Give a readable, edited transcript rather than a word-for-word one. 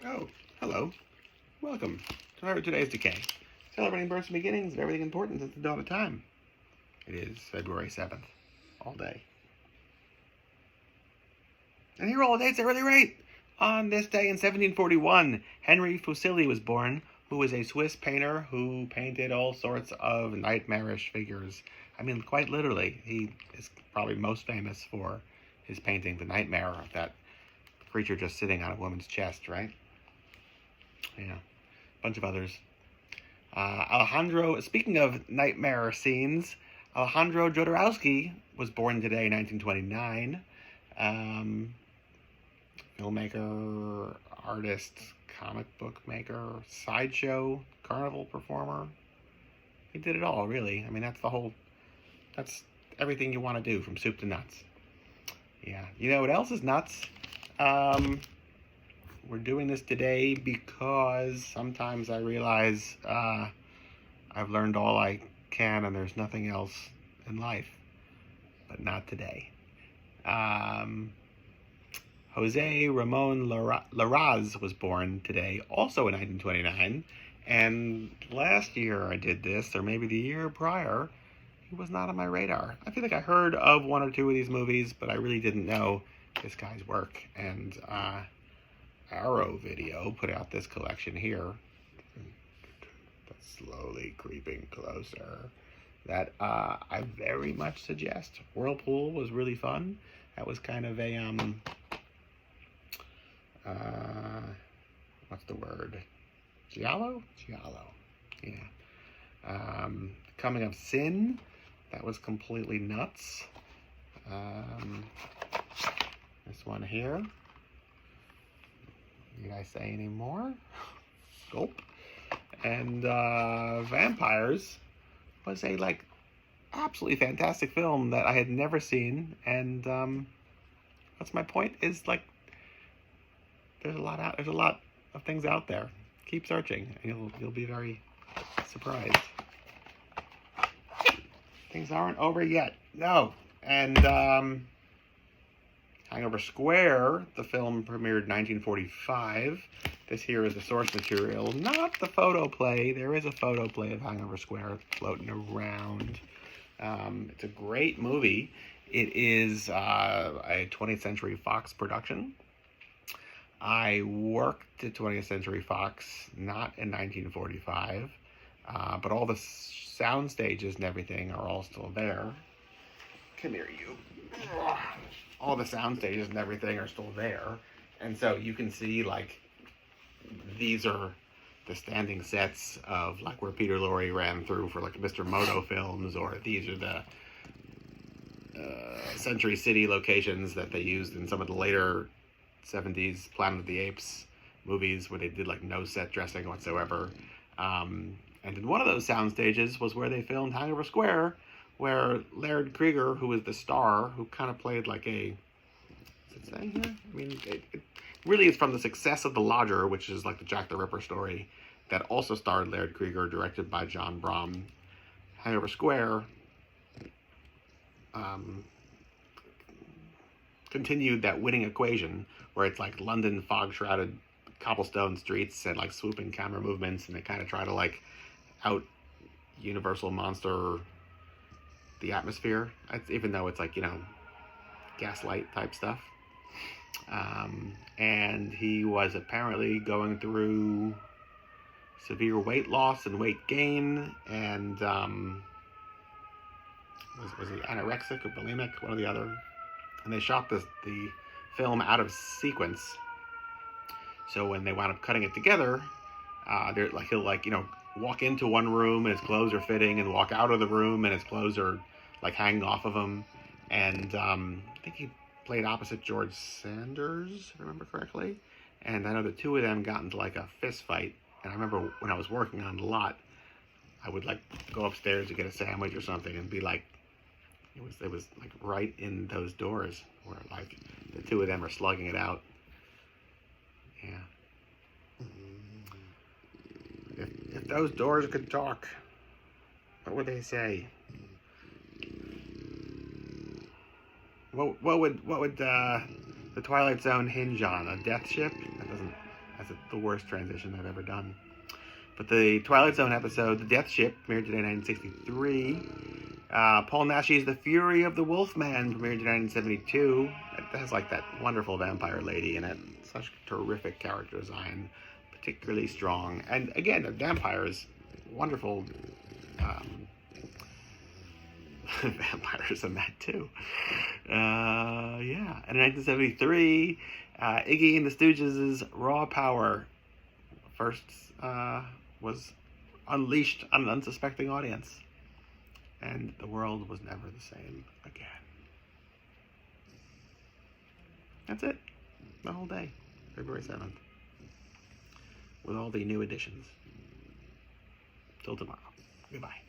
Oh, hello. Welcome to today's Decay. Celebrating births and beginnings and everything important since the dawn of time. It is February 7th. All day. And here are all the dates I really right. On this day in 1741, Henry Fuseli was born, who was a Swiss painter who painted all sorts of nightmarish figures. I mean, quite literally. He is probably most famous for his painting, The Nightmare, of that creature just sitting on a woman's chest, right? Yeah, a bunch of others. Alejandro, speaking of nightmare scenes, Alejandro Jodorowsky was born today, 1929. Filmmaker, artist, comic book maker, sideshow, carnival performer. He did it all, really. I mean, that's everything you want to do, from soup to nuts. Yeah. You know what else is nuts? We're doing this today because sometimes I realize I've learned all I can and there's nothing else in life. But not today. Jose Ramon Larraz was born today, also in 1929. And last year I did this, or maybe the year prior, he was not on my radar. I feel like I heard of one or two of these movies, but I really didn't know this guy's work. And Arrow Video put out this collection here, that's slowly creeping closer, that I very much suggest. Whirlpool was really fun. That was kind of a what's the word? Giallo? Giallo. Yeah. Coming of Sin, that was completely nuts. This one here. Need I say any more? Gulp. And Vampires was a absolutely fantastic film that I had never seen, and that's my point. Is there's a lot of things out there. Keep searching, and you'll be very surprised. Things aren't over yet. No. And Hangover Square, the film premiered 1945. This here is the source material, not the photoplay. There is a photoplay of Hangover Square floating around. It's a great movie. It is a 20th Century Fox production. I worked at 20th Century Fox, not in 1945, but all the sound stages and everything are all still there. Come here, you. All the sound stages and everything are still there. And so you can see, these are the standing sets of, where Peter Lorre ran through for, Mr. Moto films, or these are the Century City locations that they used in some of the later 70s Planet of the Apes movies, where they did, no set dressing whatsoever. And in one of those sound stages was where they filmed Hangover Square, where Laird Krieger, who was the star, who kind of played is it saying here? I mean, it really is from the success of The Lodger, which is the Jack the Ripper story, that also starred Laird Krieger, directed by John Brom. Hangover Square continued that winning equation, where it's London fog-shrouded cobblestone streets and swooping camera movements, and they kind of try to out Universal Monster the atmosphere, even though it's gaslight type stuff. And he was apparently going through severe weight loss and weight gain, and was he anorexic or bulimic, one or the other? And they shot the film out of sequence. So when they wound up cutting it together, he'll walk into one room and his clothes are fitting, and walk out of the room and his clothes are hanging off of him. And I think he played opposite George Sanders, if I remember correctly. And I know the two of them got into a fist fight. And I remember when I was working on the lot, I would go upstairs to get a sandwich or something, and be it was right in those doors where the two of them are slugging it out. Yeah. If those doors could talk, what would they say? What would the Twilight Zone hinge on? A death ship? That's the worst transition I've ever done. But the Twilight Zone episode, The Death Ship, premiered today in 1963. Paul Naschy's The Fury of the Wolfman, premiered in 1972. It has like that wonderful vampire lady in it. Such terrific character design, particularly strong. And again, the vampires, wonderful vampires in that too. Yeah. And in 1973, Iggy and the Stooges' Raw Power first was unleashed on an unsuspecting audience. And the world was never the same again. That's it. The whole day. February 7th. With all the new additions. Till tomorrow. Goodbye.